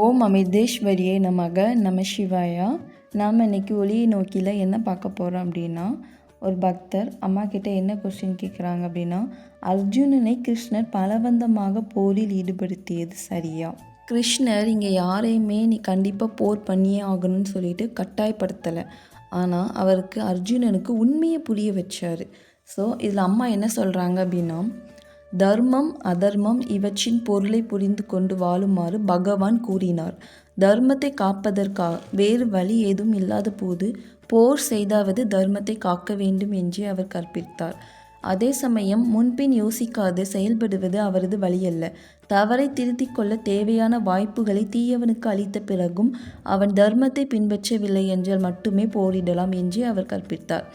ஓம் அமிர்தேஸ்வரியே நமக நம சிவாயா. நாம் இன்னைக்கு ஒளியை நோக்கியில் என்ன பார்க்க போகிறோம் அப்படின்னா, ஒரு பக்தர் அம்மா கிட்ட என்ன கொஸ்டின் கேட்குறாங்க அப்படின்னா, அர்ஜுனனை கிருஷ்ணர் பலவந்தமாக போரில் ஈடுபடுத்தியது சரியா? கிருஷ்ணர் இங்கே யாரையுமே நீ கண்டிப்பாக போர் பண்ணியே ஆகணும்னு சொல்லிட்டு கட்டாயப்படுத்தலை. ஆனால் அவருக்கு அர்ஜுனனுக்கு உண்மையை புரிய வச்சார். ஸோ இதில் அம்மா என்ன சொல்கிறாங்க அப்படின்னா, தர்மம் அதர்மம் இவற்றின் பொருளை புரிந்து கொண்டு வாழுமாறு பகவான் கூறினார். தர்மத்தை காப்பதற்காக வேறு வழி ஏதும் இல்லாத போது போர் செய்தாவது தர்மத்தை காக்க வேண்டும் என்று அவர் கற்பித்தார். அதே சமயம் முன்பின் யோசிக்காது செயல்படுவது அவரது வழியல்ல. தவறை திருத்திக் கொள்ள தேவையான வாய்ப்புகளை தீயவனுக்கு அளித்த பிறகும் அவன் தர்மத்தை பின்பற்றவில்லை என்றால் மட்டுமே போரிடலாம் என்று அவர் கற்பித்தார்.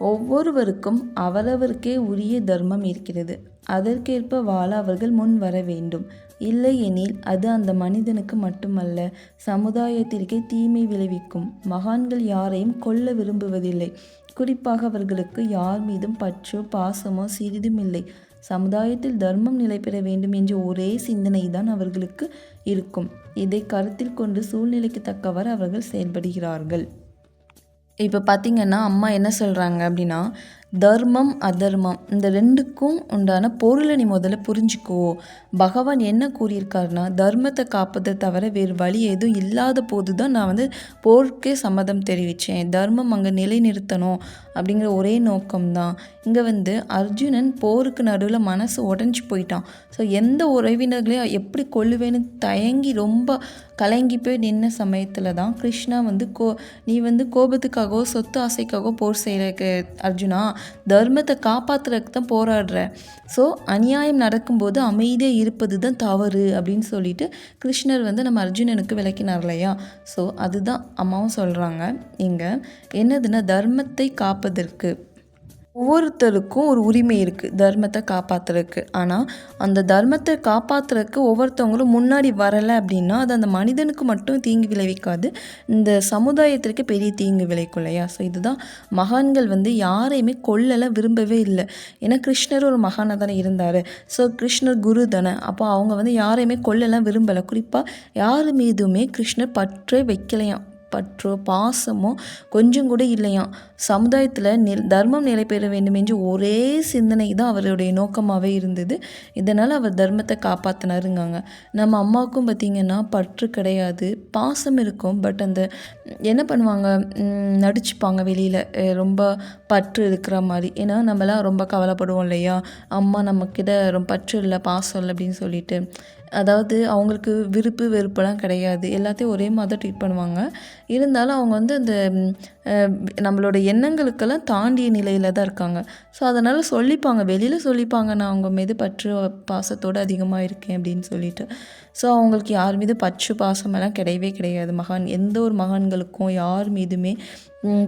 ஒவ்வொருவருக்கும் அவரவருக்கே உரிய தர்மம் இருக்கிறது. அதற்கேற்ப வாழ அவர்கள் முன் வர வேண்டும். இல்லையெனில் அது அந்த மனிதனுக்கு மட்டுமல்ல, சமுதாயத்திற்கே தீமை விளைவிக்கும். மகான்கள் யாரையும் கொல்ல விரும்புவதில்லை. குறிப்பாக அவர்களுக்கு யார் மீதும் பற்றோ பாசமோ சிறிதும் இல்லை. சமுதாயத்தில் தர்மம் நிலை பெற வேண்டும் என்ற ஒரே சிந்தனை தான் அவர்களுக்கு இருக்கும். இதை கருத்தில் கொண்டு சூழ்நிலைக்கு தக்கவாறு அவர்கள் செயல்படுகிறார்கள். இப்போ பார்த்திங்கன்னா அம்மா என்ன சொல்கிறாங்க அப்படின்னா, தர்மம் அதர்மம் இந்த ரெண்டுக்கும் உண்டான பொருளை நீ முதல்ல புரிஞ்சுக்கோ. பகவான் என்ன கூறியிருக்காருனா, தர்மத்தை காப்பதை தவிர வேறு வழி எதுவும் இல்லாத போது தான் நான் போருக்கே சம்மதம் தெரிவித்தேன். தர்மம் அங்கே நிலைநிறுத்தணும் அப்படிங்கிற ஒரே நோக்கம்தான். இங்கே அர்ஜுனன் போருக்கு நடுவில் மனசு உடஞ்சி போயிட்டான். ஸோ எந்த உறவினர்களையும் எப்படி கொல்லுவேன்னு தயங்கி ரொம்ப கலங்கி போய் நின்ன சமயத்தில் தான் கிருஷ்ணா நீ கோபத்துக்காகவோ சொத்து ஆசைக்காகவோ போர் செய்கிற அர்ஜுனா, தர்மத்தை காப்பாற்றுறதுக்கு தான் போராடுற. ஸோ அநியாயம் நடக்கும்போது அமைதியாக இருப்பது தான் தவறு அப்படின்னு சொல்லிட்டு கிருஷ்ணர் நம்ம அர்ஜுனனுக்கு விளக்கினார் இல்லையா. ஸோ அதுதான் அம்மாவும் சொல்கிறாங்க. இங்கே என்னதுன்னா, தர்மத்தை காப்பதற்கு ஒவ்வொருத்தருக்கும் ஒரு உரிமை இருக்குது தர்மத்தை காப்பாற்றுறதுக்கு. ஆனால் அந்த தர்மத்தை காப்பாற்றுறதுக்கு ஒவ்வொருத்தவங்களும் முன்னாடி வரலை அப்படின்னா அது அந்த மனிதனுக்கு மட்டும் தீங்கு விளைவிக்காது, இந்த சமுதாயத்திற்கு பெரிய தீங்கு விளைவிக்கும் இல்லையா. ஸோ இதுதான் மகான்கள் யாரையுமே கொல்லலை விரும்பவே இல்லை. ஏன்னா கிருஷ்ணர் ஒரு மகானாக தானே இருந்தார். ஸோ கிருஷ்ணர் குரு தானே. அப்போ அவங்க யாரையுமே கொல்லலாம் விரும்பலை. குறிப்பாக யார் மீதுமே கிருஷ்ணர் பற்றே வைக்கலையாம். பற்றோ பாசமோ கொஞ்சம் கூட இல்லையாம். சமுதாயத்தில் தர்மம் நிலை பெற வேண்டும் என்று ஒரே சிந்தனை தான் அவருடைய நோக்கமாகவே இருந்தது. இதனால் அவர் தர்மத்தை காப்பாற்றினாருங்காங்க. நம்ம அம்மாவுக்கும் பார்த்திங்கன்னா பற்று கிடையாது, பாசம் இருக்கும். பட் அந்த என்ன பண்ணுவாங்க, நடிச்சுப்பாங்க வெளியில் ரொம்ப பற்று இருக்கிற மாதிரி. ஏன்னா நம்மளாம் ரொம்ப கவலைப்படுவோம் இல்லையா, அம்மா நம்மக்கிட்ட ரொம்ப பற்று இல்லை பாசம் இல்லை அப்படின்னு சொல்லிட்டு. அதாவது அவங்களுக்கு விருப்பு வெறுப்பெல்லாம் கிடையாது, எல்லாத்தையும் ஒரே மாதிரி தான் ட்ரீட் பண்ணுவாங்க. இருந்தாலும் அவங்க அந்த நம்மளோட எண்ணங்களுக்கெல்லாம் தாண்டிய நிலையில் தான் இருக்காங்க. ஸோ அதனால் சொல்லிப்பாங்க, வெளியில் சொல்லிப்பாங்க, நான் அவங்க மீது பற்று பாசத்தோடு அதிகமாக இருக்கேன் அப்படின்னு சொல்லிட்டு. ஸோ அவங்களுக்கு யார் மீது பற்று பாசமெல்லாம் கிடையவே கிடையாது. எந்த ஒரு மகான்களுக்கும் யார் மீதுமே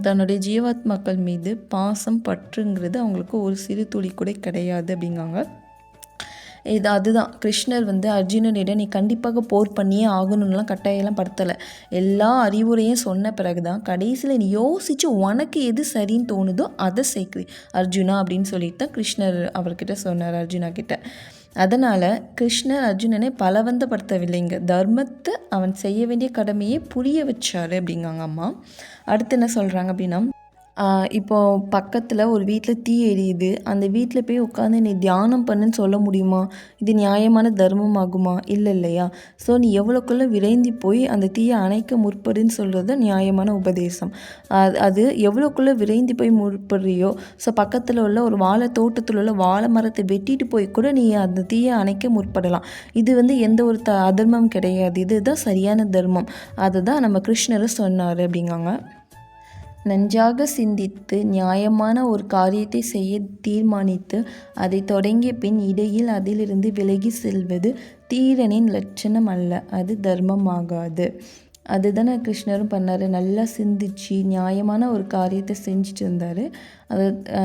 தன்னுடைய ஜீவாத்மாக்கள் மீது பாசம் பற்றுங்கிறது அவங்களுக்கு ஒரு சிறு துளி கூட கிடையாது அப்படிங்காங்க. அதுதான் கிருஷ்ணர் அர்ஜுனனிடம் நீ கண்டிப்பாக போர் பண்ணியே ஆகணும்லாம் கட்டாயெல்லாம் படுத்தலை. எல்லா அறிவுரையும் சொன்ன பிறகு தான் கடைசியில் நீ யோசித்து உனக்கு எது சரின்னு தோணுதோ அதை சேர்க்கு அர்ஜுனா அப்படின்னு சொல்லிட்டு தான் கிருஷ்ணர் அவர்கிட்ட சொன்னார், அர்ஜுனா கிட்ட. அதனால் கிருஷ்ணர் அர்ஜுனனை பலவந்தப்படுத்தவில்லைங்க, தர்மத்தை அவன் செய்ய வேண்டிய கடமையை புரிய வச்சார் அப்படிங்காங்க அம்மா. அடுத்து என்ன சொல்கிறாங்க அப்படின்னா, இப்போது பக்கத்தில் ஒரு வீட்டில் தீ எரியுது, அந்த வீட்டில் போய் உட்காந்து நீ தியானம் பண்ணுன்னு சொல்ல முடியுமா? இது நியாயமான தர்மம் ஆகுமா? இல்லை இல்லையா. ஸோ நீ எவ்வளோக்குள்ள விரைந்து போய் அந்த தீயை அணைக்க முற்படுன்னு சொல்கிறது நியாயமான உபதேசம். அது எவ்வளோக்குள்ளே விரைந்து போய் முற்படுறியோ, ஸோ பக்கத்தில் உள்ள ஒரு வாழை தோட்டத்தில் உள்ள வாழை மரத்தை வெட்டிட்டு போய் கூட நீ அந்த தீயை அணைக்க முற்படலாம். இது எந்த ஒரு அதர்மம் கிடையாது, இதுதான் சரியான தர்மம். அதுதான் நம்ம கிருஷ்ணர் சொன்னார் அப்படிங்காங்க. நன்றாக சிந்தித்து நியாயமான ஒரு காரியத்தை செய்ய தீர்மானித்து அதை தொடங்கிய பின் இடையில் அதிலிருந்து விலகி செல்வது தீரனின் லட்சணம் அல்ல, அது தர்மமாகாது. அதுதானே கிருஷ்ணரும் பண்ணார். நல்லா சிந்திச்சு நியாயமான ஒரு காரியத்தை செஞ்சுட்டு இருந்தார்.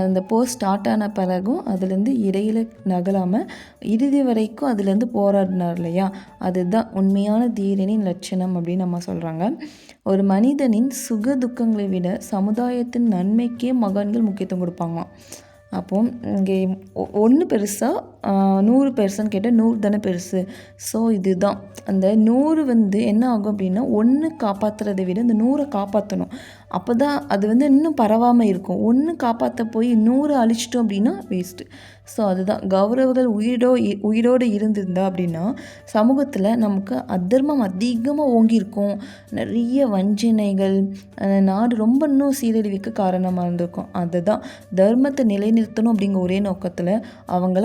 அந்த போர் ஸ்டார்ட் ஆன பிறகும் அதுலேருந்து இடையில் நகலாமல் இறுதி வரைக்கும் அதுலேருந்து போராடினார் இல்லையா. அதுதான் உண்மையான தீரனின் லட்சணம் அப்படின்னு நம்ம சொல்கிறாங்க. ஒரு மனிதனின் சுக துக்கங்களை விட சமுதாயத்தின் நன்மைக்கே மகான்கள் முக்கியத்துவம் கொடுப்பாங்களாம். அப்போது இங்கே ஒன்று பெருசாக 100 பெருசுன்னு கேட்டால் 100 தானே பெருசு. ஸோ இதுதான் அந்த 100 வந்து என்ன ஆகும் அப்படின்னா, 1 காப்பாற்றுறதை விட இந்த 100 காப்பாற்றணும். அப்போ தான் அது வந்து இன்னும் பரவாமல் இருக்கும். 1 காப்பாற்ற போய் 100 அழிச்சிட்டோம் அப்படின்னா வேஸ்ட்டு. ஸோ அதுதான் கௌரவர்கள் உயிரோடு இருந்திருந்தா அப்படின்னா சமூகத்தில் நமக்கு அதர்மம் அதிகமாக ஓங்கியிருக்கும். நிறைய வஞ்சனைகள், நாடு ரொம்ப இன்னும் சீரழிவுக்கு காரணமாக இருந்திருக்கும். அதுதான் தர்மத்தை நிலைநிறுத்தணும் அப்படிங்கிற ஒரே நோக்கத்தில் அவங்கள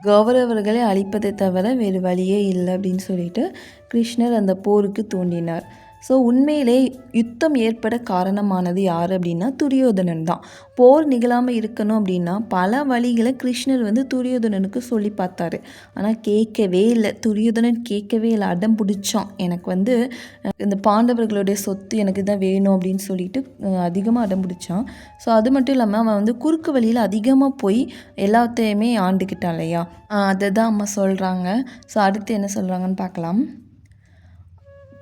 கௌரவர்களை அழிப்பதை தவிர வேறு வழியே இல்லை அப்படின்னு சொல்லிட்டு கிருஷ்ணர் அந்த போருக்கு தூண்டினார். ஸோ உண்மையிலே யுத்தம் ஏற்பட காரணமானது யார் அப்படின்னா துரியோதனன் தான். போர் நிகழாமல் இருக்கணும் அப்படின்னா பல வழிகளை கிருஷ்ணர் வந்து துரியோதனனுக்கு சொல்லி பார்த்தாரு. ஆனால் கேட்கவே இல்லை. துரியோதனன் கேட்கவே இல்லை, அடம் பிடிச்சான். எனக்கு வந்து இந்த பாண்டவர்களுடைய சொத்து எனக்கு தான் வேணும் அப்படின்னு சொல்லிட்டு அதிகமாக அடம் பிடிச்சான். ஸோ அது மட்டும் இல்லாமல் அவன் வந்து குறுக்கு வழியில் அதிகமாக போய் எல்லாத்தையுமே ஆண்டுக்கிட்டான் இல்லையா. அதை தான் அம்மா சொல்கிறாங்க. ஸோ அடுத்து என்ன சொல்கிறாங்கன்னு பார்க்கலாம்.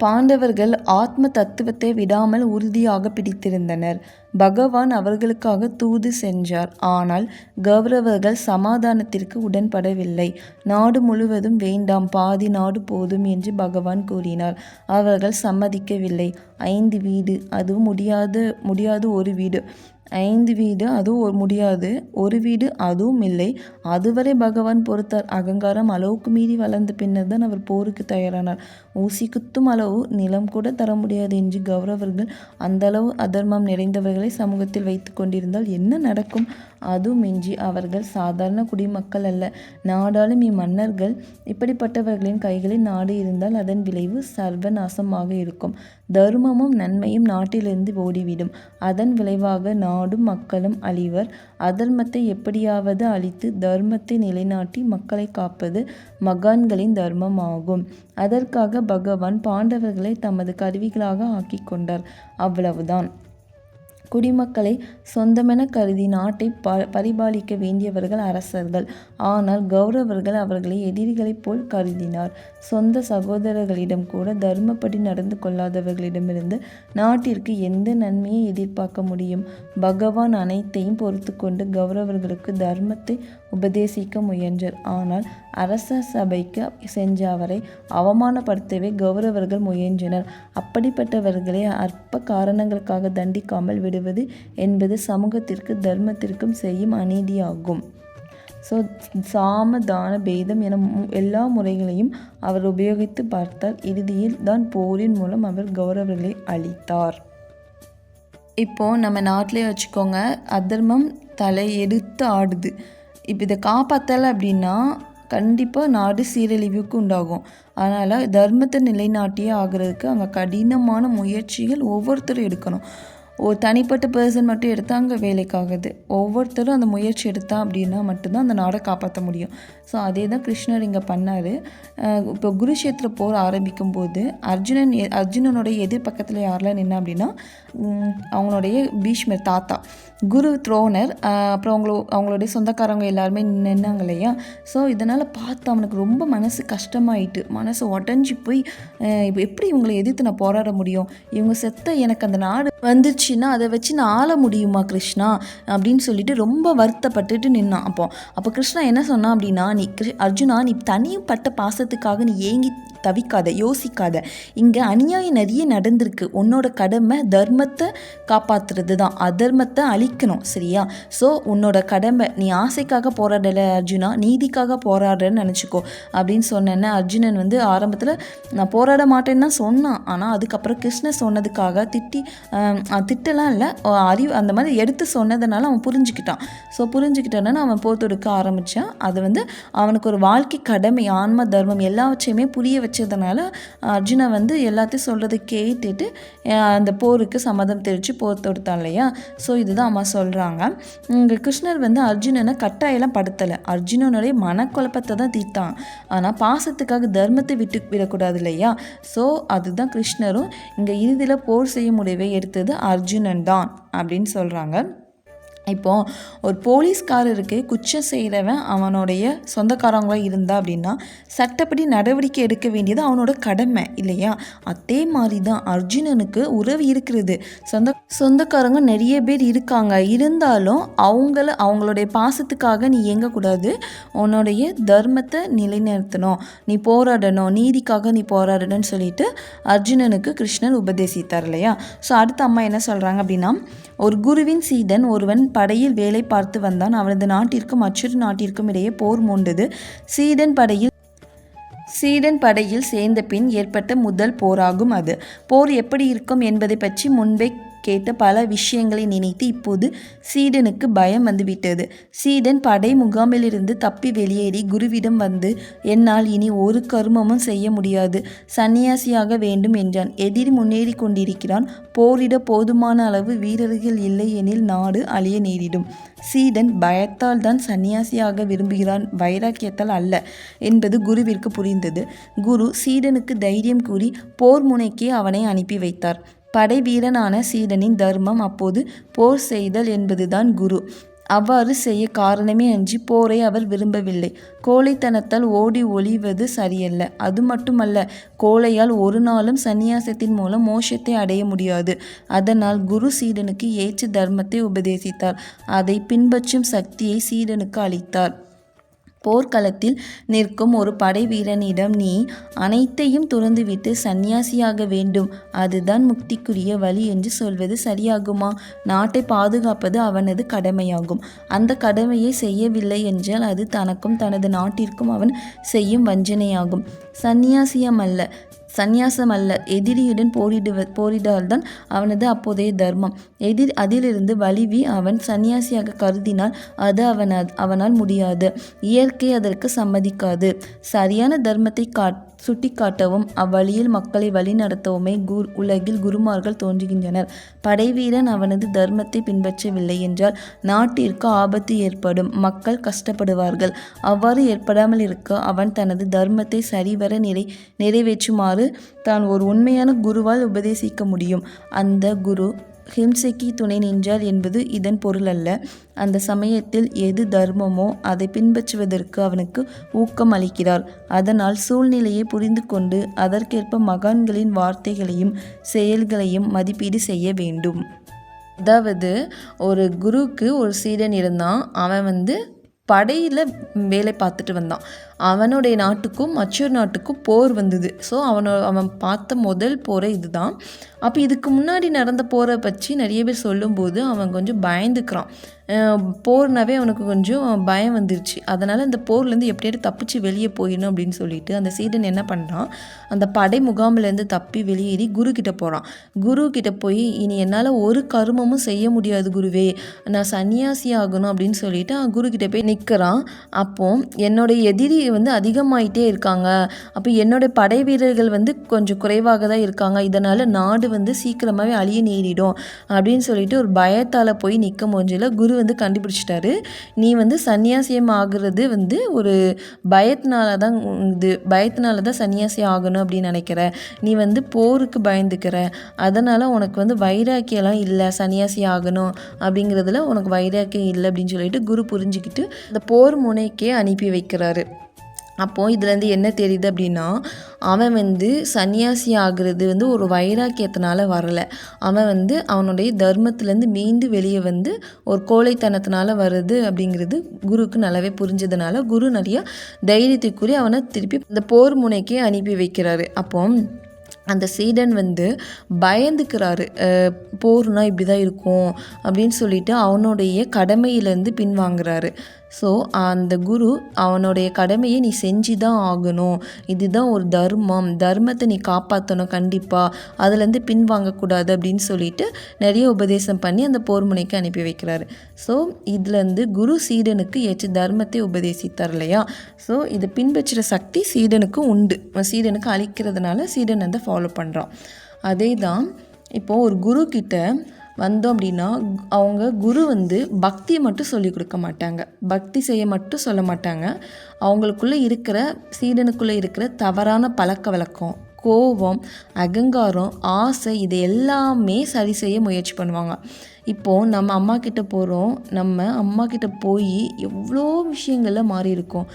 பாண்டவர்கள் ஆத்ம தத்துவத்தை விடாமல் உறுதியாக பிடித்திருந்தனர். பகவான் அவர்களுக்காக தூது சென்றார். ஆனால் கௌரவர்கள் சமாதானத்திற்கு உடன்படவில்லை. நாடு முழுவதும் வேண்டாம், பாதி நாடு போதும் என்று பகவான் கூறினார். அவர்கள் சம்மதிக்கவில்லை. 5 வீடு, அதுவும் முடியாது ஒரு வீடு. 5 வீடு அதுவும் முடியாது, ஒரு வீடு அதுவும் இல்லை. அதுவரை பகவான் பொறுத்தார். அகங்காரம் அளவுக்கு மீறி வளர்ந்த பின்னர் தான் அவர் போருக்கு தயாரானார். ஊசி குத்தும் அளவு நிலம் கூட தர முடியாது என்று கௌரவர்கள் அந்த அளவு அதர்மம் நிறைந்தவர்களை சமூகத்தில் வைத்து கொண்டிருந்தால் என்ன நடக்கும்? அதுவுமின்றி அவர்கள் சாதாரண குடிமக்கள் அல்ல, நாடாளும் இம்மன்னர்கள். இப்படிப்பட்டவர்களின் கைகளில் நாடு இருந்தால் அதன் விளைவு சர்வநாசமாக இருக்கும். தர்மமும் நன்மையும் நாட்டிலிருந்து ஓடிவிடும். அதன் விளைவாக நாடும் மக்களும் அழிவர். அதர்மத்தை எப்படியாவது அழித்து தர்மத்தை நிலைநாட்டி மக்களை காப்பது மகான்களின் தர்மமாகும். அதற்காக பகவான் பாண்டவர்களை தமது கருவிகளாக ஆக்கி கொண்டார். அவ்வளவுதான். குடிமக்களை சொந்தமென கருதி நாட்டை பரிபாலிக்க வேண்டியவர்கள் அரசர்கள். ஆனால் கௌரவர்கள் அவர்களை எதிரிகளைப் போல் கருதினார். சொந்த சகோதரர்களிடம் கூட தர்மப்படி நடந்து கொள்ளாதவர்களிடமிருந்து நாட்டிற்கு எந்த நன்மையை எதிர்பார்க்க முடியும்? பகவான் அனைத்தையும் பொறுத்து கொண்டு கௌரவர்களுக்கு தர்மத்தை உபதேசிக்க முயன்றார். ஆனால் அரச சபைக்கு சென்ற அவரை அவமானப்படுத்தவே கௌரவர்கள் முயன்றனர். அப்படிப்பட்டவர்களை அற்ப காரணங்களுக்காக தண்டிக்காமல் விடுவது என்பது சமூகத்திற்கு தர்மத்திற்கும் செய்யும் அநீதியாகும். ஸோ சாம தான பேதம் என எல்லா முறைகளையும் அவர் உபயோகித்து பார்த்தார். இறுதியில் தான் போரின் மூலம் அவர் கௌரவர்களை அளித்தார். இப்போது நம்ம நாட்டிலே வச்சுக்கோங்க, அதர்மம் தலை எடுத்து ஆடுது. இப்போ இதை காப்பாற்றலை அப்படின்னா கண்டிப்பாக நாடு சீரழிவுக்கு உண்டாகும். அதனால் தர்மத்தை நிலைநாட்டியே ஆகிறதுக்கு அங்கே கடினமான முயற்சிகள் ஒவ்வொருத்தரும் எடுக்கணும். ஒரு தனிப்பட்ட பர்சன் மட்டும் எடுத்தால் அங்கே வேலைக்காகுது. ஒவ்வொருத்தரும் அந்த முயற்சி எடுத்தால் அப்படின்னா மட்டும்தான் அந்த நாடை காப்பாற்ற முடியும். ஸோ அதே தான் கிருஷ்ணர் இங்கே பண்ணார். இப்போ குருஷேத்திர போர் ஆரம்பிக்கும் போது அர்ஜுனனுடைய எதிர்பக்கத்தில் யாரெல்லாம் நின்னா அப்படின்னா அவங்களுடைய பீஷ்மர் தாத்தா, குரு துரோணர், அப்புறம் அவங்களுடைய சொந்தக்காரங்க எல்லாருமே நின்னாங்க இல்லையா. ஸோ இதனால் பார்த்து அவனுக்கு ரொம்ப மனசு கஷ்டமாயிட்டு, மனசு உடஞ்சி போய் இப்போ எப்படி இவங்களை எதிர்த்து நான் போராட முடியும்? இவங்க செத்த எனக்கு அந்த நாடு வந்துச்சுன்னா அதை வச்சு நான் ஆள முடியுமா கிருஷ்ணா அப்படின்னு சொல்லிட்டு ரொம்ப வருத்தப்பட்டுட்டு நின்னான். அப்போ கிருஷ்ணா என்ன சொன்னான் அப்படின்னா, அர்ஜுனா, நீ தனிப்பட்ட பாசத்துக்காக நீ ஏங்கி தவிக்காத, யோசிக்காத. இங்கே அநியாயம் நிறைய நடந்திருக்கு. உன்னோட கடமை தர்மத்தை காப்பாற்றுறது தான், அதர்மத்தை அழிக்கணும், சரியா? ஸோ உன்னோட கடமை. நீ ஆசைக்காக போராடலை அர்ஜுனா, நீதிக்காக போராடுறன்னு நினச்சிக்கோ அப்படின்னு சொன்னேன்னு. அர்ஜுனன் வந்து ஆரம்பத்தில் நான் போராட மாட்டேன்னு தான் சொன்னான். ஆனால் அதுக்கப்புறம் கிருஷ்ணர் சொன்னதுக்காக திட்டலாம் இல்லை, அந்த மாதிரி எடுத்து சொன்னதுனால அவன் புரிஞ்சுக்கிட்டான். ஸோ புரிஞ்சுக்கிட்டானா அவன் போர் தொடுக்க ஆரம்பித்தான். அது வந்து அவனுக்கு ஒரு வாழ்க்கை கடமை, ஆன்ம தர்மம் எல்லாவற்றையுமே புரிய வச்சதுனால அர்ஜுனா வந்து எல்லாத்தையும் சொல்கிறத கேட்டுட்டு அந்த போருக்கு சம்மதம் தெரிவித்து போர் தொடுத்தான் இல்லையா. ஸோ இதுதான் அம்மா சொல்கிறாங்க. இங்கே கிருஷ்ணர் வந்து அர்ஜுனனை கட்டாயெல்லாம் படுத்தலை, அர்ஜுனனுடைய மனக்குழப்பத்தை தான் தீர்த்தான். ஆனால் பாசத்துக்காக தர்மத்தை விட்டு விடக்கூடாது இல்லையா. ஸோ அதுதான் கிருஷ்ணரும் இங்கே இறுதியில் போர் செய்ய முடிவை எடுத்தது அர்ஜுனன் தான் அப்படின்னு சொல்கிறாங்க. இப்போது ஒரு போலீஸ்காரருக்கு குற்றம் செய்கிறவன் அவனுடைய சொந்தக்காரங்களாக இருந்தா அப்படின்னா சட்டப்படி நடவடிக்கை எடுக்க வேண்டியது அவனோட கடமை இல்லையா? அதே மாதிரி தான் அர்ஜுனனுக்கு உறவு இருக்கிறது, சொந்தக்காரங்க நிறைய பேர் இருக்காங்க. இருந்தாலும் அவங்களுடைய பாசத்துக்காக நீ இயங்கக்கூடாது. உன்னுடைய தர்மத்தை நிலைநிறுத்தணும், நீ போராடணும், நீதிக்காக நீ போராடணும்னு சொல்லிட்டு அர்ஜுனனுக்கு கிருஷ்ணன் உபதேசித்தார் இல்லையா? ஸோ அடுத்த அம்மா என்ன சொல்கிறாங்க அப்படின்னா, ஒரு குருவின் சீடன் ஒருவன் படையில் வேலை பார்த்து வந்தான். அவனது நாட்டிற்கும் மற்றொரு நாட்டிற்கும் இடையே போர் மூண்டது. சீடன் படையில் சேர்ந்த பின் ஏற்பட்ட முதல் போராகும் அது. போர் எப்படி இருக்கும் என்பதை பற்றி முன்பே கேட்ட பல விஷயங்களை நினைத்து இப்போது சீடனுக்கு பயம் வந்துவிட்டது. சீடன் படை முகாமிலிருந்து தப்பி வெளியேறி குருவிடம் வந்து, என்னால் இனி ஒரு கர்மமும் செய்ய முடியாது, சன்னியாசியாக வேண்டும் என்றான். எதிரி முன்னேறி கொண்டிருக்கிறான். போரிட போதுமான அளவு வீரர்கள் இல்லை எனில் நாடு அழிய நேரிடும். சீடன் பயத்தால் தான் சன்னியாசியாக விரும்புகிறான், வைராக்கியத்தால் அல்ல என்பது குருவிற்கு புரிந்தது. குரு சீடனுக்கு தைரியம் கூறி போர் முனைக்கே அவனை அனுப்பி வைத்தார். படை வீரனான சீடனின் தர்மம் அப்போது போர் செய்தல் என்பதுதான் குரு. அவ்வாறு செய்ய காரணமே அன்றி போரை அவர் விரும்பவில்லை. கோழைத்தனத்தால் ஓடி ஒளிவது சரியல்ல. அது மட்டுமல்ல, கோழையால் ஒரு நாளும் சந்நியாசத்தின் மூலம் மோட்சத்தை அடைய முடியாது. அதனால் குரு சீடனுக்கு ஏற்ற தர்மத்தை உபதேசித்தார். அதை பின்பற்றும் சக்தியை சீடனுக்கு அளித்தார். போர்க்களத்தில் நிற்கும் ஒரு படை வீரனிடம் நீ அனைத்தையும் துறந்துவிட்டு சந்நியாசியாக வேண்டும், அதுதான் முக்திக்குரிய வழி என்று சொல்வது சரியாகுமா? நாட்டை பாதுகாப்பது அவனது கடமையாகும். அந்த கடமையை செய்யவில்லை என்றால் அது தனக்கும் தனது நாட்டிற்கும் அவன் செய்யும் வஞ்சனையாகும். சந்நியாசமல்ல, எதிரியுடன் போரிடால்தான் அவனது அப்போதைய தர்மம். அதிலிருந்து வலிவி அவன் சந்நியாசியாக கருதினால் அது அவனால் முடியாது. இயற்கை அதற்கு சம்மதிக்காது. சரியான தர்மத்தை சுட்டிக்காட்டவும் அவ்வழியில் மக்களை வழிநடத்தவுமே உலகில் குருமார்கள் தோன்றுகின்றனர். படைவீரன் அவனது தர்மத்தை பின்பற்றவில்லை என்றால் நாட்டிற்கு ஆபத்து ஏற்படும், மக்கள் கஷ்டப்படுவார்கள். அவ்வாறு ஏற்படாமல் இருக்க அவன் தனது தர்மத்தை சரிவர நிறைவேற்றுமாறு தான் ஒரு உண்மையான குருவால் உபதேசிக்க முடியும். அந்த குரு ஹிம்சைக்கு துணை நின்றார் என்பது இதன் பொருள் அல்ல. அந்த சமயத்தில் எது தர்மமோ அதை பின்பற்றுவதற்கு அவனுக்கு ஊக்கம் அளிக்கிறார். அதனால் சூழ்நிலையை புரிந்து கொண்டு அதற்கேற்ப மகான்களின் வார்த்தைகளையும் செயல்களையும் மதிப்பீடு செய்ய வேண்டும். அதாவது ஒரு குருவுக்கு ஒரு சீடன் இருந்தான். அவன் படையில் வேலை பார்த்துட்டு வந்தான். அவனுடைய நாட்டுக்கும் மற்றொரு நாட்டுக்கும் போர் வந்தது. ஸோ அவன் பார்த்த முதல் போரை இதுதான். அப்போ இதுக்கு முன்னாடி நடந்த போரை பற்றி நிறைய பேர் சொல்லும்போது அவன் கொஞ்சம் பயந்துக்கிறான். போர்னாவே அவனுக்கு கொஞ்சம் பயம் வந்துருச்சு. அதனால் அந்த போர்லேருந்து எப்படியாவது தப்பிச்சு வெளியே போயிடணும் அப்படின்னு சொல்லிட்டு அந்த சீடன் என்ன பண்ணுறான், அந்த படை முகாமிலேருந்து தப்பி வெளியேறி குரு கிட்ட போகிறான். குரு கிட்ட போய், இனி என்னால் ஒரு கர்மமும் செய்ய முடியாது குருவே, நான் சன்னியாசி ஆகணும் அப்படின்னு சொல்லிட்டு குரு கிட்ட போய் நிற்கிறான். அப்போ என்னோடய எதிரி அதிகமாயிட்டே இருக்காங்க, அப்போ என்னோடய படை வீரர்கள் கொஞ்சம் குறைவாக தான் இருக்காங்க, இதனால் நாடு சீக்கிரமாகவே அழிய நேரிடும் அப்படின்னு சொல்லிட்டு ஒரு பயத்தால் போய் நிற்க முடியல. குரு கண்டுபிடிச்சிட்டாரு, நீ சன்னியாசியம் ஆகுறது ஒரு பயத்தினால தான் சன்னியாசி ஆகணும் அப்படின்னு நினைக்கிற, நீ போருக்கு பயந்துக்கிற, அதனால் உனக்கு வைராக்கியெல்லாம் இல்லை, சன்னியாசி ஆகணும் அப்படிங்கிறதுல உனக்கு வைராக்கியம் இல்லை அப்படின்னு சொல்லிட்டு குரு புரிஞ்சுக்கிட்டு அந்த போர் முனைக்கே அனுப்பி வைக்கிறாரு. அப்போது இதுலேருந்து என்ன தெரியுது அப்படின்னா, அவன் சன்னியாசி ஆகிறது ஒரு வைராக்கியத்தினால வரலை. அவன் அவனுடைய தர்மத்திலேருந்து மீண்டு வெளியே ஒரு கோழைத்தனத்தினால வருது அப்படிங்கிறது குருவுக்கு நல்லாவே புரிஞ்சதுனால குரு நிறையா தைரியத்துக்குரிய அவனை திருப்பி இந்த போர் முனைக்கே அனுப்பி வைக்கிறாரு. அப்போ அந்த சீடன் பயந்துக்கிறாரு, போர்னா இப்படி தான் இருக்கும் அப்படின்னு சொல்லிட்டு அவனுடைய கடமையிலேருந்து பின்வாங்குறாரு. ஸோ அந்த குரு அவனுடைய கடமையை நீ செஞ்சு தான் ஆகணும், இதுதான் ஒரு தர்மத்தை நீ காப்பாற்றணும், கண்டிப்பாக அதுலேருந்து பின்வாங்கக்கூடாது அப்படின்னு சொல்லிட்டு நிறைய உபதேசம் பண்ணி அந்த போர் முனைக்கு அனுப்பி வைக்கிறாரு. ஸோ இதுலேருந்து குரு சீடனுக்கு ஏற்ற தர்மத்தை உபதேசித்தார் இல்லையா? ஸோ இதை பின்பற்றுற சக்தி சீடனுக்கு உண்டு. சீடனுக்கு அளிக்கிறதுனால சீடன் ஃபாலோ பண்ணுறான். அதே தான் இப்போது ஒரு குரு கிட்ட வந்தோம் அப்படின்னா அவங்க குரு பக்தியை மட்டும் சொல்லிக் கொடுக்க மாட்டாங்க, பக்தி செய்ய மட்டும் சொல்ல மாட்டாங்க. அவங்களுக்குள்ளே இருக்கிற சீடனுக்குள்ளே இருக்கிற தவறான பழக்க வழக்கம், கோபம், அகங்காரம், ஆசை, இது எல்லாமே சரி செய்ய முயற்சி பண்ணுவாங்க. இப்போது நம்ம அம்மா கிட்ட போகிறோம், நம்ம அம்மா கிட்ட போய் எவ்வளோ விஷயங்கள்ல மாறி இருக்கோம்.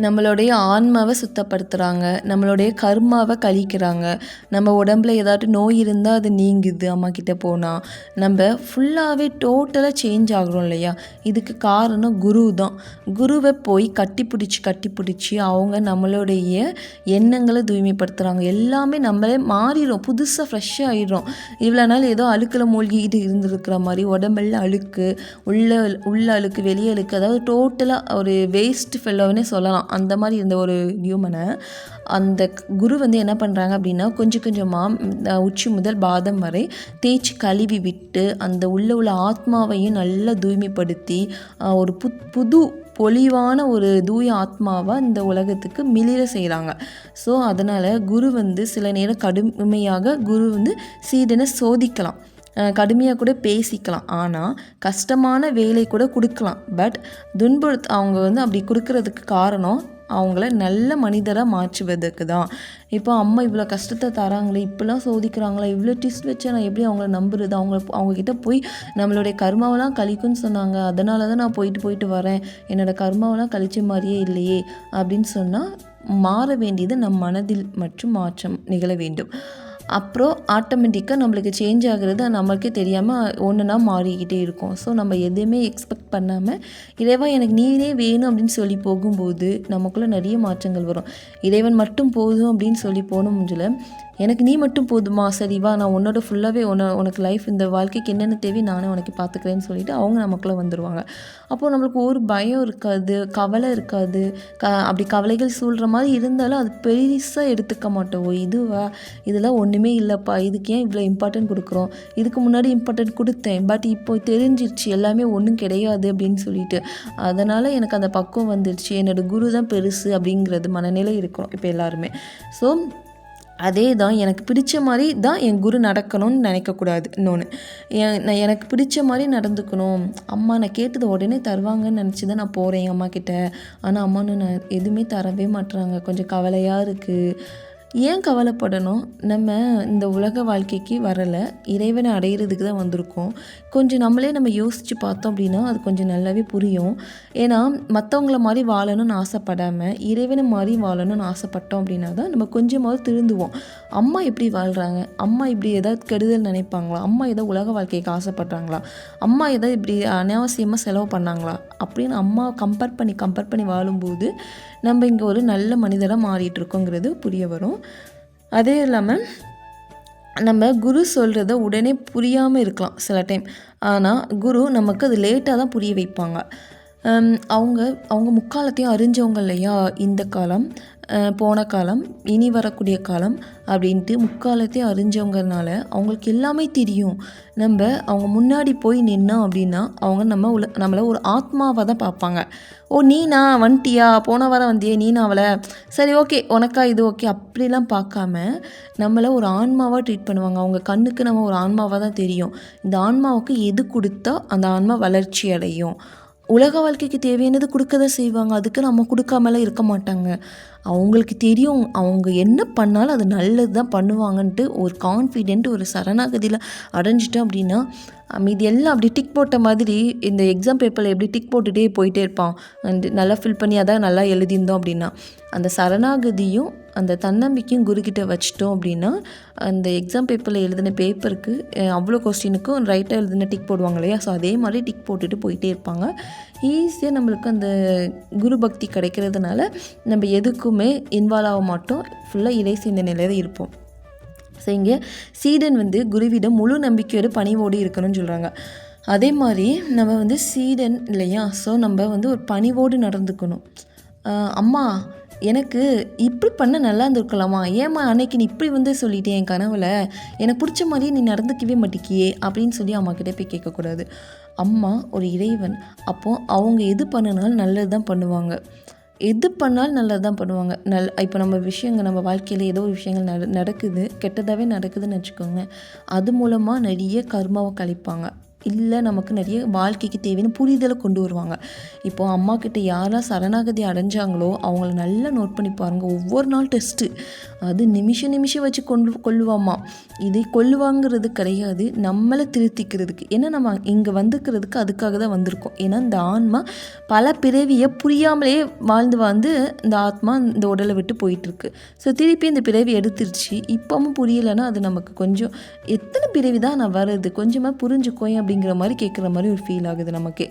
நம்மளுடைய ஆன்மாவை சுத்தப்படுத்துகிறாங்க, நம்மளுடைய கர்மாவை கழிக்கிறாங்க, நம்ம உடம்புல ஏதாட்டு நோய் இருந்தால் அது நீங்குது அம்மா கிட்ட போனால். நம்ம ஃபுல்லாகவே டோட்டலாக சேஞ்ச் ஆகிறோம் இல்லையா? இதுக்கு காரணம் குரு தான். குருவை போய் கட்டி பிடிச்சி அவங்க நம்மளுடைய எண்ணங்களை தூய்மைப்படுத்துகிறாங்க. எல்லாமே நம்மளே மாறிடும், புதுசாக ஃப்ரெஷ்ஷாக ஆகிடும். இவ்வளோ நாள் ஏதோ அழுக்கில் மூழ்கிக்கிட்டு இருந்துருக்கிற மாதிரி உடம்பெல்லாம் அழுக்கு, உள்ள அழுக்கு வெளியே அழுக்கு, அதாவது டோட்டலாக ஒரு வேஸ்ட் ஃபெல்லோவனே சொல்லலாம். அந்த மாதிரி இருந்த ஒரு ஹியூமனை அந்த குரு வந்து என்ன பண்ணுறாங்க அப்படின்னா, கொஞ்சம் கொஞ்சமாக உச்சி முதல் பாதம் வரை தேய்ச்சி கழுவி விட்டு அந்த உள்ள ஆத்மாவையும் நல்லா தூய்மைப்படுத்தி ஒரு புது பொலிவான ஒரு தூய ஆத்மாவை இந்த உலகத்துக்கு மிளிர செய்கிறாங்க. ஸோ அதனால் குரு வந்து சில நேரம் கடுமையாக குரு வந்து சீடனை சோதிக்கலாம், கடுமையாக கூட பேசிக்கலாம், ஆனால் கஷ்டமான வேலை கூட கொடுக்கலாம். பட் அவங்க வந்து அப்படி கொடுக்கறதுக்கு காரணம் அவங்கள நல்ல மனிதராக மாற்றுவதற்கு தான். இப்போ அம்மா இவ்வளோ கஷ்டத்தை தராங்களே, இப்படிலாம் சோதிக்கிறாங்களே, இவ்வளோ ட்விஸ்ட் வச்சு நான் எப்படி அவங்கள நம்புறது? அவங்கக்கிட்ட போய் நம்மளுடைய கர்மாவெல்லாம் கழிக்குன்னு சொன்னாங்க, அதனால தான் நான் போயிட்டு வரேன், என்னோடய கர்மாவெல்லாம் கழிச்ச மாதிரியே இல்லையே அப்படின்னு சொன்னால் மாற வேண்டியது நம் மனதில் மற்றும் மாற்றம் நிகழ வேண்டும். அப்புறம் ஆட்டோமேட்டிக்காக நம்மளுக்கு சேஞ்ச் ஆகிறது நம்மளுக்கே தெரியாமல் ஒன்றுனா மாறிக்கிட்டே இருக்கும். ஸோ நம்ம எதுவுமே எக்ஸ்பெக்ட் பண்ணாமல் இறைவா எனக்கு நீனே வேணும் அப்படின்னு சொல்லி போகும்போது நமக்குள்ளே நிறைய மாற்றங்கள் வரும். இறைவன் மட்டும் போதும் அப்படின்னு சொல்லி போன முடியல, எனக்கு நீ மட்டும் போதுமா, சரி வா நான் உன்னோட ஃபுல்லாகவே உனக்கு லைஃப் இந்த வாழ்க்கைக்கு என்னென்ன தேவை நானே உனக்கு பார்த்துக்கிறேன்னு சொல்லிவிட்டு அவங்க நமக்குள்ளே வந்துடுவாங்க. அப்போது நம்மளுக்கு ஒரு பயம் இருக்காது, கவலை இருக்காது. அப்படி கவலைகள் சூழ்கிற மாதிரி இருந்தாலும் அது பெருசாக எடுத்துக்க மாட்டோம். இதுவா, இதெல்லாம் ஒன்றுமே இல்லைப்பா, இதுக்கு ஏன் இவ்வளோ இம்பார்ட்டன்ட் கொடுக்குறோம், இதுக்கு முன்னாடி இம்பார்ட்டன்ட் கொடுத்தேன், பட் இப்போ தெரிஞ்சிருச்சு எல்லாமே ஒன்றும் கிடையாது அப்படின்னு சொல்லிட்டு. அதனால் எனக்கு அந்த பக்குவம் வந்துடுச்சு, என்னோடய குரு தான் பெருசு அப்படிங்கிறது மனநிலை இருக்கணும் இப்போ எல்லாருமே. ஸோ அதே தான், எனக்கு பிடிச்ச மாதிரி தான் என் குரு நடக்கணும்னு நினைக்கக்கூடாது. இன்னொன்று, நான் எனக்கு பிடிச்ச மாதிரி நடந்துக்கணும். அம்மா நான் கேட்டது உடனே தருவாங்கன்னு நினச்சி தான் நான் போகிறேன் எங்கள் அம்மா கிட்ட, ஆனால் அம்மானு நான் எதுவுமே தரவே மாட்டுறாங்க, கொஞ்சம் கவலையாக இருக்குது. ஏன் கவலைப்படணும்? நம்ம இந்த உலக வாழ்க்கைக்கு வரலை, இறைவனை அடையிறதுக்கு தான் வந்திருக்கோம். கொஞ்சம் நம்ம யோசித்து பார்த்தோம் அப்படின்னா அது கொஞ்சம் நல்லாவே புரியும். ஏன்னா மற்றவங்கள மாதிரி வாழணும்னு ஆசைப்படாமல் இறைவனை மாதிரி வாழணும்னு ஆசைப்பட்டோம் அப்படின்னா தான் நம்ம கொஞ்சமாவது திருந்துவோம். அம்மா எப்படி வாழ்கிறாங்க, அம்மா இப்படி ஏதாவது கெடுதல் நினைப்பாங்களா, அம்மா ஏதோ உலக வாழ்க்கைக்கு ஆசைப்பட்றாங்களா, அம்மா ஏதோ இப்படி அனாவசியமாக செலவு பண்ணாங்களா அப்படின்னு அம்மா கம்பேர் பண்ணி வாழும்போது நம்ம இங்கே ஒரு நல்ல மனிதராக மாறிட்டுருக்கோங்கிறது புரிய வரும். அதே இல்லாமல் நம்ம குரு சொல்கிறத உடனே புரியாமல் இருக்கலாம் சில டைம், ஆனால் குரு நமக்கு அது லேட்டாக தான் புரிய வைப்பாங்க. அவங்க முக்காலத்தையும் அறிஞ்சவங்க இல்லையா, இந்த காலம், போன காலம், இனி வரக்கூடிய காலம் அப்படின்ட்டு முக்காலத்தையும் அறிஞ்சவங்கனால அவங்களுக்கு எல்லாமே தெரியும். அவங்க முன்னாடி போய் நின்னோம் அப்படின்னா அவங்க நம்மளை ஒரு ஆத்மாவாக தான் பார்ப்பாங்க. ஓ நீனா வந்துட்டியா, போன வாரம் வந்தியே நீனா அவளை, சரி ஓகே உனக்கா இது ஓகே, அப்படிலாம் பார்க்காம நம்மளை ஒரு ஆன்மாவாக ட்ரீட் பண்ணுவாங்க. அவங்க கண்ணுக்கு நம்ம ஒரு ஆன்மாவாக தான் தெரியும். இந்த ஆன்மாவுக்கு எது கொடுத்தா அந்த ஆன்மா வளர்ச்சி அடையும், உலக வாழ்க்கைக்கு தேவையானது கொடுக்க தான் செய்வாங்க. அதுக்கு நம்ம கொடுக்காமலாம் இருக்க மாட்டாங்க. அவங்களுக்கு தெரியும் அவங்க என்ன பண்ணாலும் அது நல்லது தான் பண்ணுவாங்கன்ட்டு ஒரு கான்ஃபிடென்ட், ஒரு சரணாகதியில் அடைஞ்சிட்டோம் அப்படின்னா மீதி எல்லாம் அப்படி டிக் போட்ட மாதிரி இந்த எக்ஸாம் பேப்பரில் எப்படி டிக் போட்டுகிட்டே போயிட்டே இருப்பான், நல்லா ஃபில் பண்ணி அதான் நல்லா எழுதியிருந்தோம் அப்படின்னா அந்த சரணாகதியும் அந்த தன்னம்பிக்கையும் குருக்கிட்ட வச்சிட்டோம் அப்படின்னா அந்த எக்ஸாம் பேப்பரில் எழுதின பேப்பருக்கு அவ்வளோ கொஸ்டினுக்கும் ரைட்டாக எழுதின டிக் போடுவாங்க இல்லையா, ஸோ அதே மாதிரி டிக் போட்டுட்டு போயிட்டே இருப்பாங்க. ஈஸியாக நம்மளுக்கு அந்த குரு பக்தி கிடைக்கிறதுனால நம்ம எதுக்குமே இன்வால்வ் ஆக மாட்டோம், ஃபுல்லாக இறை சிந்தனையில் தான் இருப்போம். ஸோ இங்கே சீடன் வந்து குருவிடம் முழு நம்பிக்கையோடு பணிவோடு இருக்கணும்னு சொல்கிறாங்க. அதே மாதிரி நம்ம சீடன் இல்லையா, ஸோ நம்ம ஒரு பணிவோடு நடந்துக்கணும். அம்மா எனக்கு இப்படி பண்ண நல்லா இருந்திருக்கலாமா, ஏம்மா அன்னைக்கு நீ இப்படி சொல்லிட்டேன் என் கனவில், எனக்கு பிடிச்ச மாதிரியே நீ நடந்துக்கவே மாட்டிக்கியே அப்படின்னு சொல்லி அம்மாக்கிட்டே போய் கேட்கக்கூடாது. அம்மா ஒரு இறைவன், அப்போது அவங்க எது பண்ணினாலும் நல்லது தான் பண்ணுவாங்க, எது பண்ணாலும் நல்லது தான் பண்ணுவாங்க. இப்போ நம்ம வாழ்க்கையில் ஏதோ ஒரு விஷயங்கள் நடக்குது, கெட்டதாகவே நடக்குதுன்னு வச்சுக்கோங்க, அது மூலமாக நிறைய கர்மாவை கழிப்பாங்க. இல்லை நமக்கு நிறைய வாழ்க்கைக்கு தேவையான புரிதலை கொண்டு வருவாங்க. இப்போது அம்மா கிட்ட யாரெல்லாம் சரணாகதி அடைஞ்சாங்களோ அவங்கள நல்லா நோட் பண்ணி பாருங்கள். ஒவ்வொரு நாள் டெஸ்ட்டு, அது நிமிஷம் வச்சு கொள்ளுவாம்மா. இதை கொள்ளுவாங்கிறது கிடையாது, நம்மளை திருத்திக்கிறதுக்கு. ஏன்னா நம்ம இங்கே வந்துக்கிறதுக்கு அதுக்காக தான் வந்திருக்கோம். ஏன்னா இந்த ஆன்மா பல பிறவியை புரியாமலே வாழ்ந்து இந்த ஆத்மா இந்த உடலை விட்டு போயிட்டுருக்கு. ஸோ திருப்பி இந்த பிறவி எடுத்துருச்சு. இப்போவும் புரியலைன்னா அது நமக்கு கொஞ்சம் எத்தனை பிறவி தான் நான் வருது, கொஞ்சமாக புரிஞ்சுக்கோயேன் அப்படிங்கிற மாதிரி கேட்குற மாதிரி ஒரு ஃபீல் ஆகுது நமக்கு.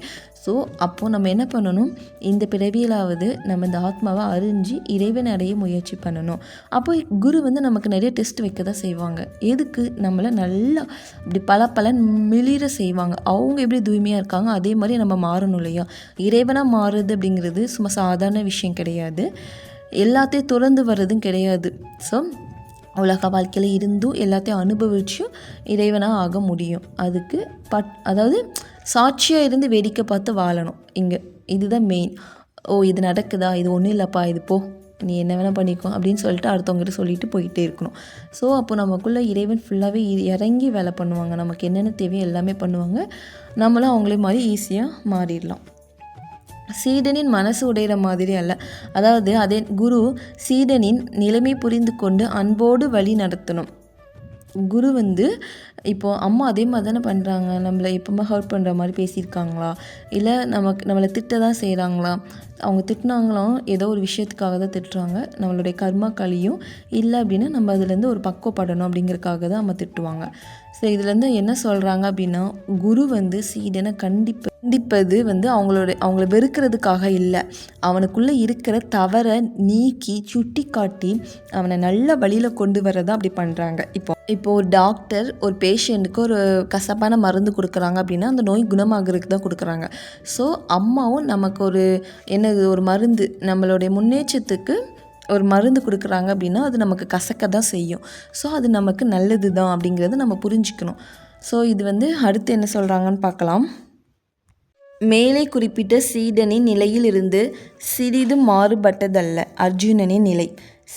ஸோ அப்போது நம்ம என்ன பண்ணணும், இந்த பிறவியிலாவது நம்ம இந்த ஆத்மாவை அறிஞ்சு இறைவனை அடைய முயற்சி பண்ணணும். அப்போ குரு நமக்கு நிறைய டெஸ்ட் வைக்க தான் செய்வாங்க. எதுக்கு, நம்மளை நல்லா இப்படி பல மிளிர செய்வாங்க. அவங்க எப்படி தூய்மையாக இருக்காங்க அதே மாதிரி நம்ம மாறணும் இல்லையா. இறைவனாக மாறுறது அப்படிங்கிறது சும்மா சாதாரண விஷயம் கிடையாது, எல்லாத்தையும் துறந்து வர்றதும் கிடையாது. ஸோ உலக வாழ்க்கையில் இருந்தும் எல்லாத்தையும் அனுபவிச்சும் இறைவனாக ஆக முடியும். அதுக்கு அதாவது சாட்சியாக இருந்து வேடிக்கை பார்த்து வாழணும். இங்கே இதுதான் மெயின். இது நடக்குதா, இது ஒன்றும் இல்லைப்பா, இது போ, நீ என்ன வேணால் பண்ணிக்கோ அப்படின்னு சொல்லிட்டு அடுத்தவங்ககிட்ட சொல்லிட்டு போயிட்டே இருக்கணும். ஸோ அப்போ நமக்குள்ளே இறைவன் ஃபுல்லாகவே இறங்கி வேலை பண்ணுவாங்க. நமக்கு என்னென்ன தேவையோ எல்லாமே பண்ணுவாங்க. நம்மளும் அவங்களே மாதிரி ஈஸியாக மாறிடலாம். சீடனின் மனசு உடையிற மாதிரி அல்ல. அதாவது அதே குரு சீடனின் நிலைமை புரிந்து கொண்டு அன்போடு வழி நடத்தணும். குரு இப்போது அம்மா அதே மாதிரி தானே பண்ணுறாங்க. நம்மளை எப்போவுமே ஹர்ட் பண்ணுற மாதிரி பேசியிருக்காங்களா, இல்லை நம்மளை திட்ட தான் செய்கிறாங்களா? அவங்க திட்டினாங்களும் ஏதோ ஒரு விஷயத்துக்காக தான் திட்டுறாங்க. நம்மளுடைய கர்மாக்களையும் இல்லை அப்படின்னா நம்ம அதுலேருந்து ஒரு பக்குவப்படணும் அப்படிங்கிறதுக்காக தான் நம்ம திட்டுவாங்க. ஸோ இதுலேருந்து என்ன சொல்கிறாங்க அப்படின்னா, குரு சீடனை கண்டிப்பது அவங்கள வெறுக்கிறதுக்காக இல்லை, அவனுக்குள்ளே இருக்கிற தவறை நீக்கி சுட்டி காட்டி அவனை நல்ல வழியில் கொண்டு வரதான் அப்படி பண்ணுறாங்க. இப்போ ஒரு டாக்டர் ஒரு பேஷண்ட்டுக்கு ஒரு கசப்பான மருந்து கொடுக்குறாங்க அப்படின்னா அந்த நோய் குணமாகிறதுக்கு தான் கொடுக்குறாங்க. ஸோ அம்மாவும் நமக்கு ஒரு மருந்து, நம்மளுடைய முன்னேற்றத்துக்கு ஒரு மருந்து கொடுக்குறாங்க அப்படின்னா அது நமக்கு கசக்க தான் செய்யும். ஸோ அது நமக்கு நல்லது தான் அப்படிங்கிறத நம்ம புரிஞ்சுக்கணும். ஸோ இது அடுத்து என்ன சொல்கிறாங்கன்னு பார்க்கலாம். மேலே குறிப்பிட்ட சீடனின் நிலையிலிருந்து சிறிதும் மாறுபட்டதல்ல அர்ஜுனனின் நிலை.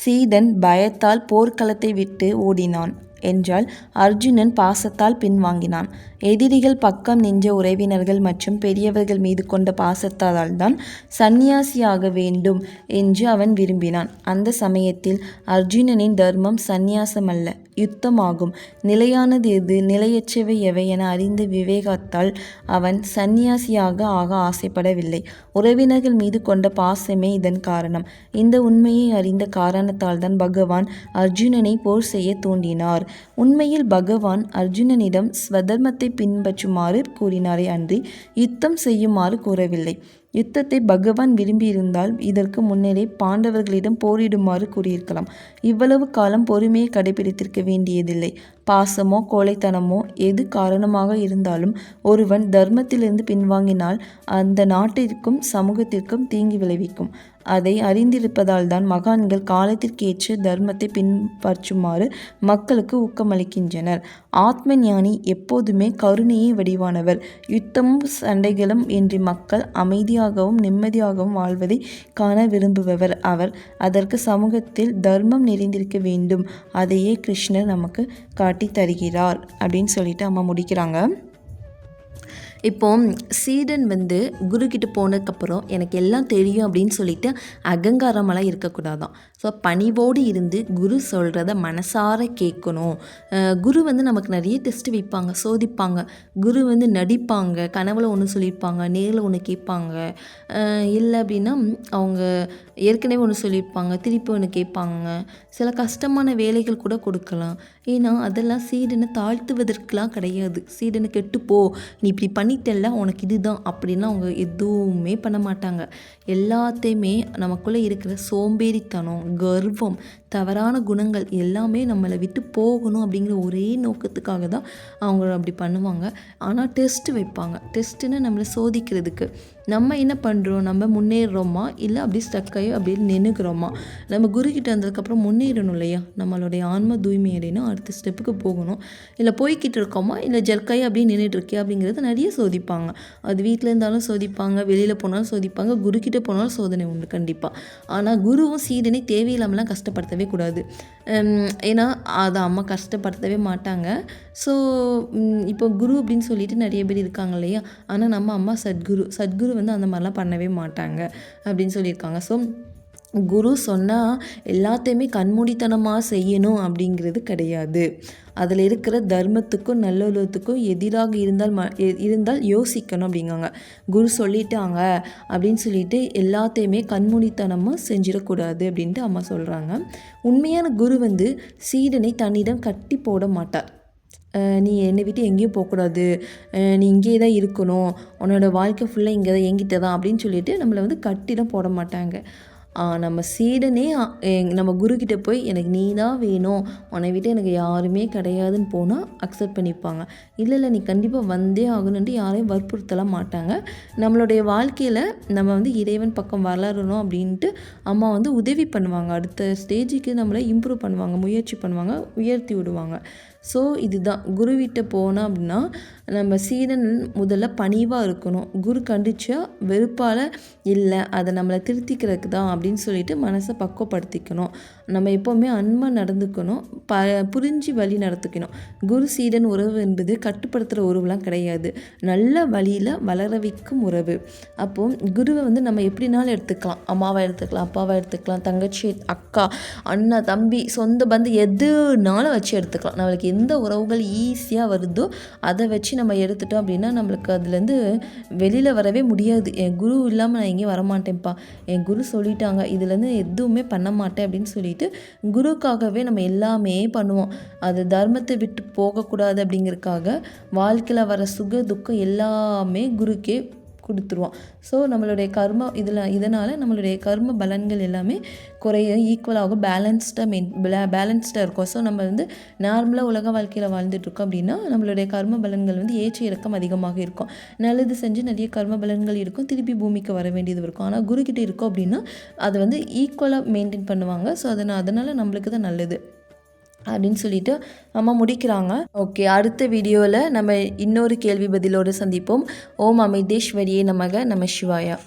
சீடன் பயத்தால் போர்க்களத்தை விட்டு ஓடினான் என்றால் அர்ஜுனன் பாசத்தால் பின்வாங்கினான். எதிரிகள் பக்கம் நின்ற உறவினர்கள் மற்றும் பெரியவர்கள் மீது கொண்ட பாசத்தால் தான் சந்நியாசியாக வேண்டும் என்று அவன் விரும்பினான். அந்த சமயத்தில் அர்ஜுனனின் தர்மம் சந்நியாசமல்ல, யுத்தமாகும். நிலையானது எது, நிலையற்றவை எவை என அறிந்த விவேகத்தால் அவன் சந்நியாசியாக ஆக ஆசைப்படவில்லை. உறவினர்கள் மீது கொண்ட பாசமே இதன் காரணம். இந்த உண்மையை அறிந்த காரணத்தால் தான் பகவான் அர்ஜுனனை போர் செய்ய தூண்டினார். உண்மையில் பகவான் அர்ஜுனனிடம் ஸ்வதர்மத்தை பின்பற்றுமாறு கூறினாரே அன்றி யுத்தம் செய்யுமாறு கூறவில்லை. யுத்தத்தை பகவான் விரும்பியிருந்தால் இதற்கு முன்னரே பாண்டவர்களிடம் போரிடுமாறு கூறியிருக்கலாம். இவ்வளவு காலம் பொறுமையை கடைபிடித்திருக்க வேண்டியதில்லை. பாசமோ கோழைத்தனமோ எது காரணமாக இருந்தாலும் ஒருவன் தர்மத்திலிருந்து பின்வாங்கினால் அந்த நாட்டிற்கும் சமூகத்திற்கும் தீங்கு விளைவிக்கும். அதை அறிந்திருப்பதால் தான் மகான்கள் காலத்திற்கேற்ற தர்மத்தை பின்பற்றுமாறு மக்களுக்கு ஊக்கமளிக்கின்றனர். ஆத்ம ஞானி எப்போதுமே கருணையை வடிவானவர். யுத்தமும் சண்டைகளும் இன்றி மக்கள் அமைதியாகவும் நிம்மதியாகவும் வாழ்வதை காண விரும்புபவர் அவர். அதற்கு சமூகத்தில் தர்மம் நிறைந்திருக்க வேண்டும். அதையே கிருஷ்ணர் நமக்கு காட்டி தருகிறார் அப்படின்னு சொல்லிட்டு அம்மா முடிக்கிறாங்க. இப்போ சீடன் குருக்கிட்ட போனதுக்கப்புறம் எனக்கு எல்லாம் தெரியும் அப்படின்னு சொல்லிட்டு அகங்காரமெல்லாம் இருக்கக்கூடாதான். ஸோ பணிவோடு இருந்து குரு சொல்கிறத மனசார கேட்கணும். குரு நமக்கு நிறைய டெஸ்ட் வைப்பாங்க, சோதிப்பாங்க. குரு நடிப்பாங்க, கனவுல ஒன்று சொல்லியிருப்பாங்க, நேரில் ஒன்று கேட்பாங்க. இல்லை அப்படின்னா அவங்க ஏற்கனவே ஒன்று சொல்லியிருப்பாங்க, திருப்பி ஒன்று கேட்பாங்க. சில கஷ்டமான வேலைகள் கூட கொடுக்கலாம். ஏன்னா அதெல்லாம் சீடனை தாழ்த்துவதற்கெலாம் கிடையாது. சீடனை கெட்டுப்போ, நீ இப்படி பண்ணிட்டல்ல, உனக்கு இதுதான் அப்படின்னா அவங்க எதுவுமே பண்ண மாட்டாங்க. எல்லாத்தையுமே நமக்குள்ளே இருக்கிற சோம்பேறித்தனம், கர்வம், தவறான குணங்கள் எல்லாமே நம்மளை விட்டு போகணும் அப்படிங்கிற ஒரே நோக்கத்துக்காக தான் அவங்க அப்படி பண்ணுவாங்க. ஆனால் டெஸ்ட்டு வைப்பாங்க. டெஸ்ட்டுன்னு நம்மளை சோதிக்கிறதுக்கு. நம்ம என்ன பண்ணுறோம், நம்ம முன்னேறுறோமா இல்லை அப்படி ஸ்டக்காகி அப்படியே நின்றுக்கிறோமா? நம்ம குருக்கிட்ட வந்ததுக்கப்புறம் முன்னேறணும் இல்லையா? நம்மளுடைய ஆன்ம தூய்மை அடையணும், அடுத்த ஸ்டெப்புக்கு போகணும். இல்லை போய்கிட்டு இருக்கோமா இல்லை ஜர்க்காயி அப்படியே நின்றுட்டுருக்கே அப்படிங்கிறத நிறைய சோதிப்பாங்க. அது வீட்டில் இருந்தாலும் சோதிப்பாங்க, வெளியில் போனாலும் சோதிப்பாங்க, குருக்கிட்ட போனாலும் சோதனை உண்டு கண்டிப்பாக. ஆனால் குருவும் சீடனை தேவையில்லாமலாம் கஷ்டப்படுத்த கஷ்டப்படுத்தவே கூடாது. ஏன்னா அதை அம்மா கஷ்டப்படுத்தவே மாட்டாங்க. ஸோ இப்போ குரு அப்படின்னு சொல்லிட்டு நிறைய பேர் இருக்காங்க இல்லையா, ஆனால் நம்ம அம்மா சத்குரு வந்து அந்த மாதிரிலாம் பண்ணவே மாட்டாங்க அப்படின்னு சொல்லியிருக்காங்க. ஸோ குரு சொன்னால் எல்லாத்தையுமே கண்மூடித்தனமாக செய்யணும் அப்படிங்கிறது கிடையாது. அதில் இருக்கிற தர்மத்துக்கும் நல்லொழுக்கத்துக்கும் எதிராக இருந்தால் யோசிக்கணும் அப்படிங்காங்க. குரு சொல்லிட்டாங்க அப்படின்னு சொல்லிட்டு எல்லாத்தையுமே கண்மூடித்தனமாக செஞ்சிடக்கூடாது அப்படின்ட்டு அம்மா சொல்கிறாங்க. உண்மையான குரு வந்து சீடனை தன்னிடம் கட்டி போட மாட்டார். நீ என்னை விட்டு எங்கேயும் போகக்கூடாது, நீ இங்கேயே தான் இருக்கணும், உன்னோட வாழ்க்கை ஃபுல்லாக இங்கே தான் என்கிட்ட தான் அப்படின்னு சொல்லிட்டு நம்மளை வந்து கட்டிடம் போட மாட்டாங்க. நம்ம சீடனே நம்ம குருக்கிட்ட போய் எனக்கு நீ தான் வேணும், உன்னை விட்டு எனக்கு யாருமே கிடையாதுன்னு போனால் அக்செப்ட் பண்ணிப்பாங்க. இல்லை நீ கண்டிப்பாக வந்தே ஆகணுன்ட்டு யாரையும் வற்புறுத்தலாம் மாட்டாங்க. நம்மளுடைய வாழ்க்கையில் நம்ம வந்து இறைவன் பக்கம் வளரணும் அப்படின்ட்டு அம்மா வந்து உதவி பண்ணுவாங்க. அடுத்த ஸ்டேஜுக்கு நம்மளை இம்ப்ரூவ் பண்ணுவாங்க, முயற்சி பண்ணுவாங்க, உயர்த்தி விடுவாங்க. ஸோ இதுதான் குருவிட்ட போனால் அப்படின்னா நம்ம சீடன் முதல்ல பணிவாக இருக்கணும். குரு கண்டிச்சா வெறுப்பால் இல்லை, அதை நம்மளை திருத்திக்கிறதுக்கு தான் அப்படின்னு சொல்லிட்டு மனசை பக்குவப்படுத்திக்கணும். நம்ம எப்போவுமே அன்பை நடந்துக்கணும், புரிஞ்சு வழி நடத்திக்கணும். குரு சீடன் உறவு என்பது கட்டுப்படுத்துகிற உறவுலாம் கிடையாது, நல்ல வழியில் வளர வைக்கும் உறவு. அப்போது குருவை வந்து நம்ம எப்படினாலும் எடுத்துக்கலாம். அம்மாவை எடுத்துக்கலாம், அப்பாவை எடுத்துக்கலாம், தங்கச்சி, அக்கா, அண்ணா, தம்பி, சொந்த பந்து எதுனாலும் வச்சு எடுத்துக்கலாம். நம்மளுக்கு எந்த உறவுகள் ஈஸியாக வருதோ அதை வச்சு நம்ம எடுத்துட்டோம் அப்படின்னா நம்மளுக்கு அதுலேருந்து வெளியில் வரவே முடியாது. என் குரு இல்லாமல் நான் எங்கேயும் வரமாட்டேன்ப்பா, என் குரு சொல்லிட்டாங்க, இதுலேருந்து எதுவுமே பண்ண மாட்டேன் அப்படின்னு சொல்லிட்டு குருக்காகவே நம்ம எல்லாமே பண்ணுவோம். அது தர்மத்தை விட்டு போகக்கூடாது அப்படிங்கிறதுக்காக வாழ்க்கையில் வர சுக துக்கம் எல்லாமே குருக்கே கொடுத்துருவோம். ஸோ நம்மளுடைய கர்ம இதனால் நம்மளுடைய கர்ம பலன்கள் எல்லாமே குறைய ஈக்குவலாக பேலன்ஸ்டாக இருக்கும். ஸோ நம்ம வந்து நார்மலாக உலக வாழ்க்கையில் வாழ்ந்துட்டுருக்கோம் அப்படின்னா நம்மளுடைய கர்ம பலன்கள் வந்து ஏற்ற இறக்கம் அதிகமாக இருக்கும். நல்லது செஞ்சு நிறைய கர்ம பலன்கள் இருக்கும், திருப்பி பூமிக்கு வர வேண்டியது இருக்கும். ஆனால் குருக்கிட்ட இருக்கும் அப்படின்னா அதை வந்து ஈக்குவலாக மெயின்டைன் பண்ணுவாங்க. ஸோ அதனால் நம்மளுக்கு தான் நல்லது அப்படின்னு சொல்லிட்டு அம்மா முடிக்கிறாங்க. ஓகே, அடுத்த வீடியோவில் நம்ம இன்னொரு கேள்வி பதிலோடு சந்திப்போம். ஓம் அமிர்தேஸ்வரியே நமக, நம சிவாயா.